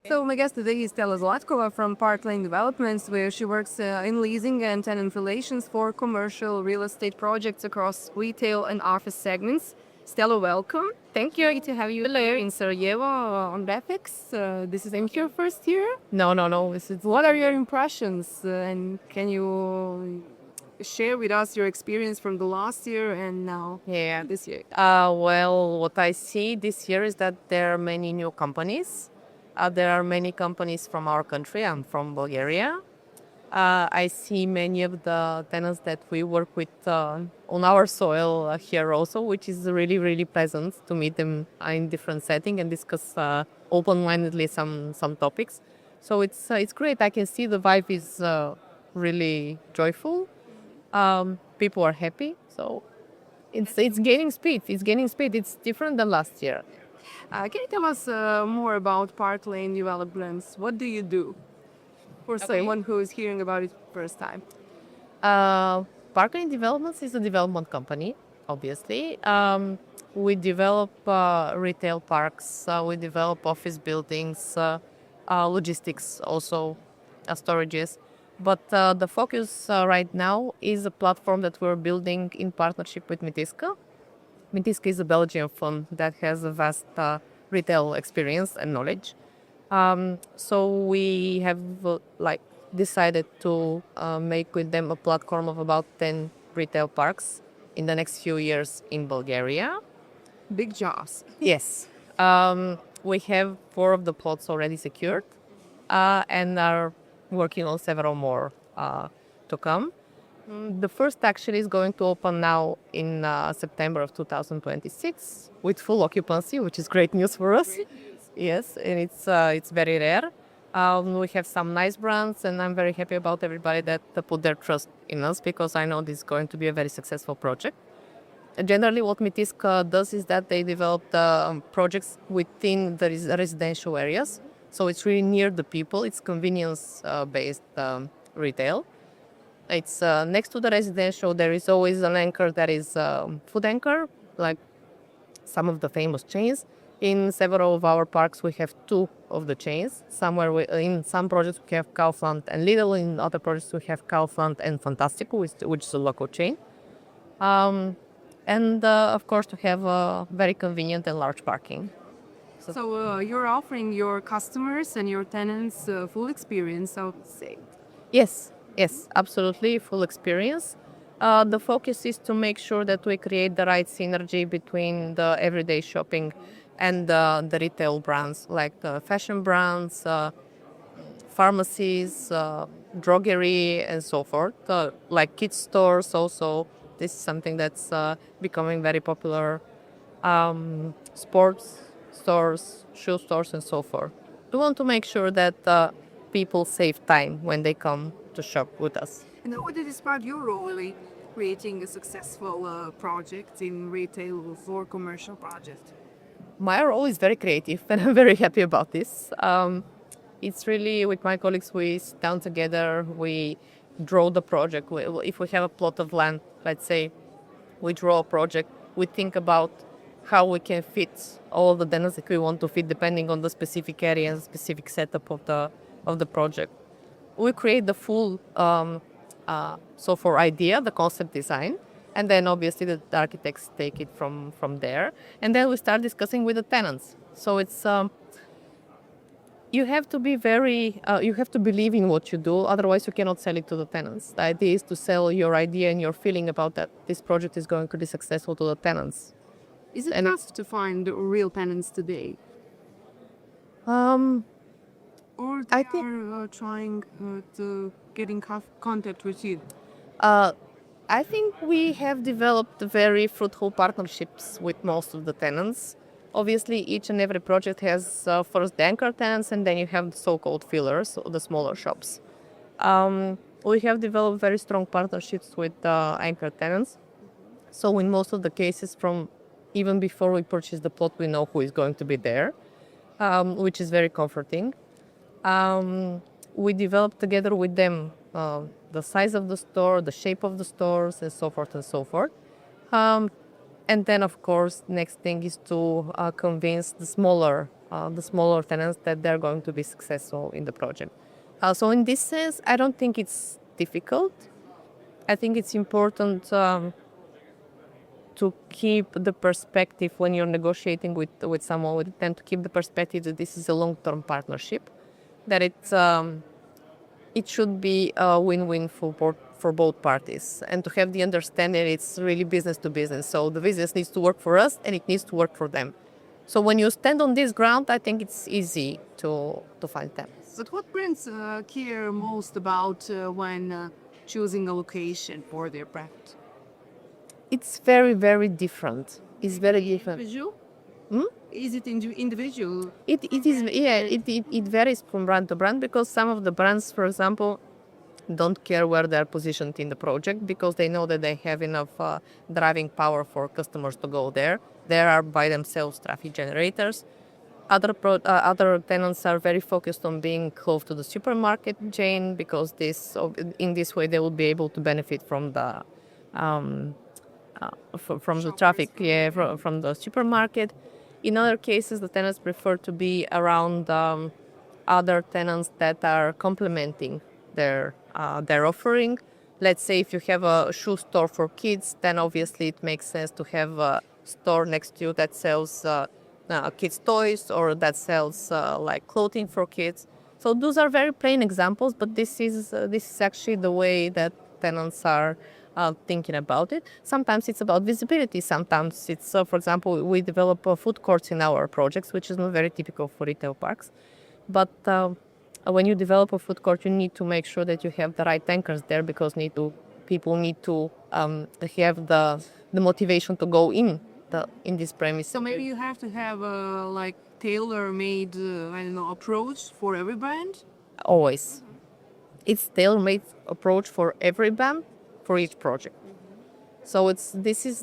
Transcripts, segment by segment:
So my guest today is Stela Zlatkova from Parklane Developments, where she works in leasing and tenant relations for commercial real estate projects across retail and office segments. Stella, welcome. Thank you. Great to have you here in Sarajevo on Repex. This is your first year. No. What are your impressions, and can you share with us your experience from the last year and now Yeah. this year? Well, what I see this year is that there are many new companies. There are many companies from our country. I'm from Bulgaria. I see many of the tenants that we work with on our soil here also, which is really, really pleasant to meet them in different setting and discuss open-mindedly some topics. So it's great. I can see the vibe is really joyful. People are happy. So it's gaining speed. It's gaining speed. It's different than last year. Can you tell us more about Parklane Developments? What do you do for someone who is hearing about it first time? Parklane Developments is a development company, obviously. We develop retail parks, we develop office buildings, logistics also, storages. But the focus right now is a platform that we're building in partnership with Mitiska. Mitiska is a Belgian fund that has a vast retail experience and knowledge. So we have decided to make with them a platform of about 10 retail parks in the next few years in Bulgaria. Big jaws. Yes. We have 4 of the plots already secured and are working on several more to come. The first actually is going to open now in September of 2026 with full occupancy, which is great news for us. Yes, and it's very rare. We have some nice brands, and I'm very happy about everybody that put their trust in us because I know this is going to be a very successful project. Generally, what Mitiska does is that they develop the projects within the residential areas. So it's really near the people. It's convenience-based retail. It's next to the residential. There is always an anchor that is food anchor, like some of the famous chains. In several of our parks, we have 2 of the chains. In some projects, we have Kaufland and Lidl. In other projects, we have Kaufland and Fantastico, which is a local chain. And of course, to have a very convenient and large parking. So you're offering your customers and your tenants full experience, I would say. Yes, absolutely, full experience. The focus is to make sure that we create the right synergy between the everyday shopping and the retail brands, like the fashion brands, pharmacies, drogery, and so forth, like kids stores also. This is something that's becoming very popular. Sports stores, shoe stores, and so forth. We want to make sure that people save time when they come to shop with us. And how would you describe your role in creating a successful project in retail or commercial project? My role is very creative, and I'm very happy about this. It's really, with my colleagues, we sit down together, we draw the project. If we have a plot of land, let's say, we draw a project, we think about how we can fit all the tenants that we want to fit depending on the specific area and specific setup of the project. We create the full for idea, the concept design, and then obviously the architects take it from there, and then we start discussing with the tenants. So it's you have to be you have to believe in what you do, otherwise you cannot sell it to the tenants. The idea is to sell your idea and your feeling about that this project is going to be successful to the tenants. Is it tough to find real tenants today? Or they are trying to get in contact with you? I think we have developed very fruitful partnerships with most of the tenants. Obviously, each and every project has first the anchor tenants, and then you have the so-called fillers, or the smaller shops. We have developed very strong partnerships with anchor tenants. So in most of the cases, from even before we purchase the plot, we know who is going to be there, which is very comforting. We develop together with them the size of the store, the shape of the stores, and so forth and so forth. And then, of course, next thing is to convince the smaller the smaller tenants that they're going to be successful in the project. So in this sense, I don't think it's difficult. I think it's important to keep the perspective when you're negotiating with someone with them, to keep the perspective that this is a long-term partnership, that it should be a win-win for both parties, and to have the understanding it's really business to business. So the business needs to work for us and it needs to work for them. So when you stand on this ground, I think it's easy to find them. But what brands care most about when choosing a location for their brand? It's very, very different. It's very different. Individual? Is it individual? It is, yeah, it varies from brand to brand, because some of the brands, for example, don't care where they're positioned in the project, because they know that they have enough driving power for customers to go there. They are by themselves traffic generators. Other tenants are very focused on being close to the supermarket chain, because in this way they will be able to benefit from the from the traffic, from the supermarket. In other cases, the tenants prefer to be around other tenants that are complementing their offering. Let's say if you have a shoe store for kids, then obviously it makes sense to have a store next to you that sells kids' toys, or that sells like clothing for kids. So those are very plain examples, but this is actually the way that tenants are thinking about it. Sometimes it's about visibility. Sometimes it's, for example, we develop food courts in our projects, which is not very typical for retail parks. But when you develop a food court, you need to make sure that you have the right anchors there, because people need to have the motivation to go in this premise. So maybe you have to have a like tailor-made, approach for every brand. Always, it's tailor-made approach for every brand, for each project. So this is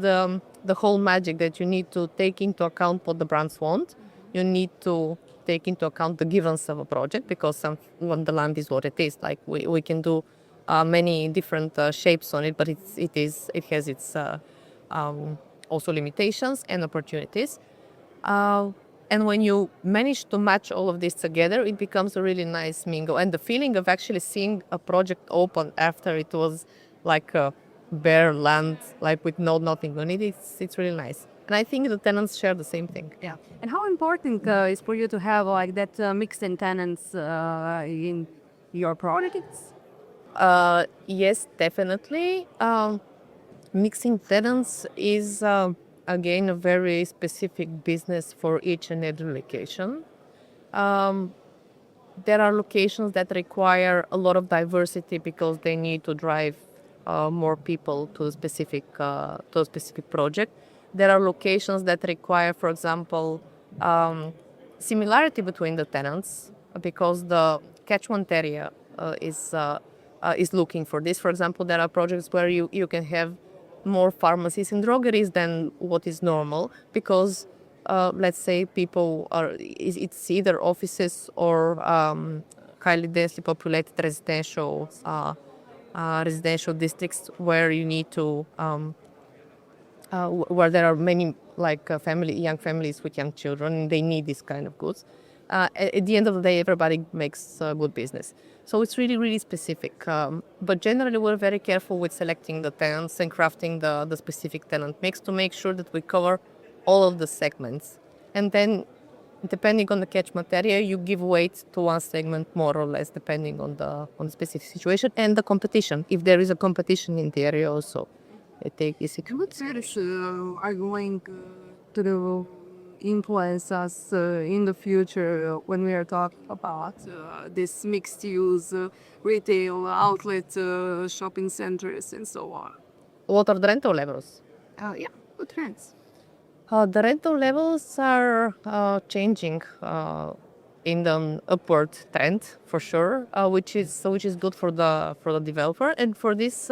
the whole magic, that you need to take into account what the brands want. You need to take into account the givens of a project, because when the land is what it is, like we can do many different shapes on it, but it has its also limitations and opportunities. And when you manage to match all of this together, it becomes a really nice mingle. And the feeling of actually seeing a project open after it was like a bare land, like with nothing on it, it's really nice. And I think the tenants share the same thing. Yeah. And how important is for you to have like that mix in tenants in your projects? Yes, definitely. Mixing tenants is again a very specific business for each and every location. There are locations that require a lot of diversity, because they need to drive more people to a specific project. There are locations that require, for example, similarity between the tenants, because the catchment area is looking for this. For example, there are projects where you can have more pharmacies and drogeries than what is normal, because let's say it's either offices or highly densely populated residential districts, where you need to where there are many young families with young children, and they need this kind of goods. At the end of the day, everybody makes good business. So it's really, really specific. But generally, we're very careful with selecting the tenants and crafting the specific tenant mix to make sure that we cover all of the segments. And then, depending on the catchment area, you give weight to one segment more or less, depending on the specific situation and the competition. If there is a competition in the area also, they take this into What services are going to influence us in the future when we are talking about this mixed-use retail outlet, shopping centers, and so on? What are the rental levels? Yeah, good trends. The rental levels are changing in the upward trend for sure, which is good for the developer. And for this,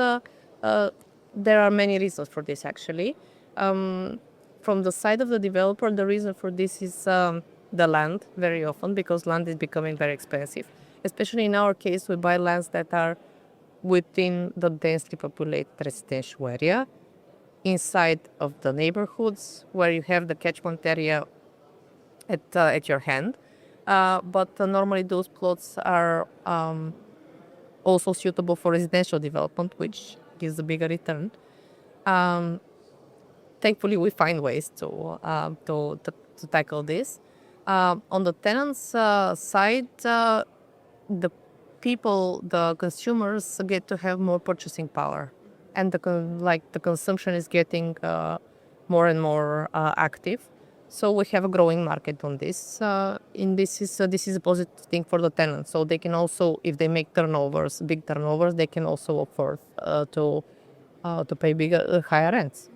there are many reasons for this actually. From the side of the developer, the reason for this is the land very often, because land is becoming very expensive. Especially in our case, we buy lands that are within the densely populated residential area, inside of the neighborhoods, where you have the catchment area at your hand. But normally those plots are also suitable for residential development, which gives a bigger return. Thankfully, we find ways to tackle this. On the tenants' side, the people, the consumers get to have more purchasing power, and the consumption is getting more and more active. So we have a growing market on this. And this is a positive thing for the tenants. So they can also, if they make turnovers, big turnovers, they can also afford to pay bigger, higher rents.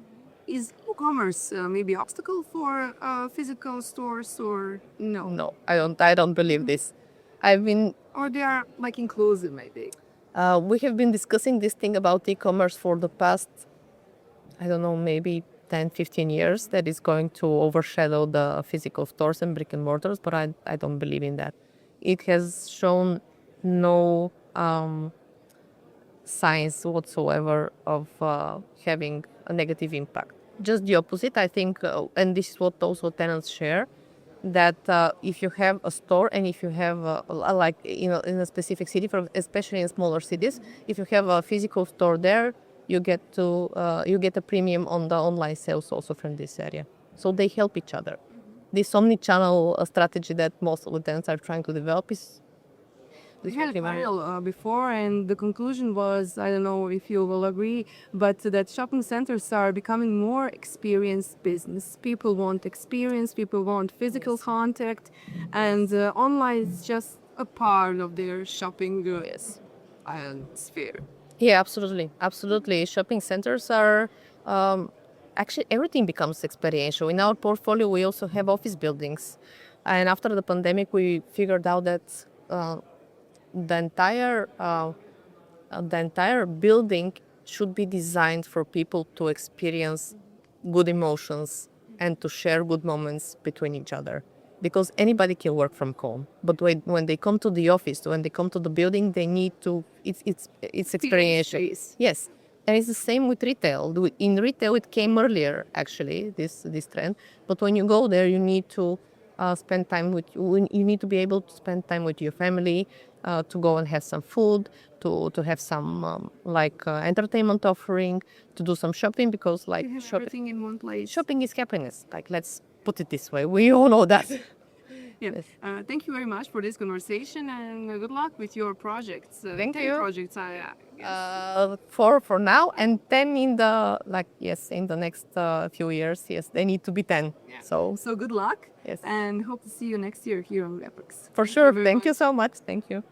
Is e-commerce maybe obstacle for physical stores or no? No, I don't believe this. I've been Or they are like inclusive maybe? we have been discussing this thing about e-commerce for the past, I don't know, maybe 10, 15 years, that is going to overshadow the physical stores and brick and mortars, but I don't believe in that. It has shown no signs whatsoever of having a negative impact. Just the opposite, I think, and this is what also tenants share, that if you have a store and if you have like in a specific city, especially in smaller cities, if you have a physical store there, you get a premium on the online sales also from this area. So they help each other. This omni-channel strategy that most of the tenants are trying to develop is. We had a panel before, and the conclusion was, I don't know if you will agree, but that shopping centers are becoming more experience business. People want experience, people want physical contact, and online is just a part of their shopping sphere. Yeah, absolutely, absolutely. Shopping centers are actually everything becomes experiential. In our portfolio, we also have office buildings, and after the pandemic, we figured out that. The entire building should be designed for people to experience good emotions and to share good moments between each other, because anybody can work from home, but when they come to the office, when they come to the building, they need to it's experiential. Yes, and it's the same with retail. In retail, it came earlier actually, this trend, but when you go there, you need to spend time with you need to be able to spend time with your family, to go and have some food, to have some entertainment offering, to do some shopping, because Everything in one place. shopping is happiness. Like, let's put it this way. We all know that. Yeah. Yes. Thank you very much for this conversation, and good luck with your projects. Thank 10 you. projects, I guess. Four for now, and 10 in the in the next few years. Yes, they need to be 10. Yeah. So So good luck. Yes. And hope to see you next year here on Repex. for sure. very Thank you much. so much. Thank you.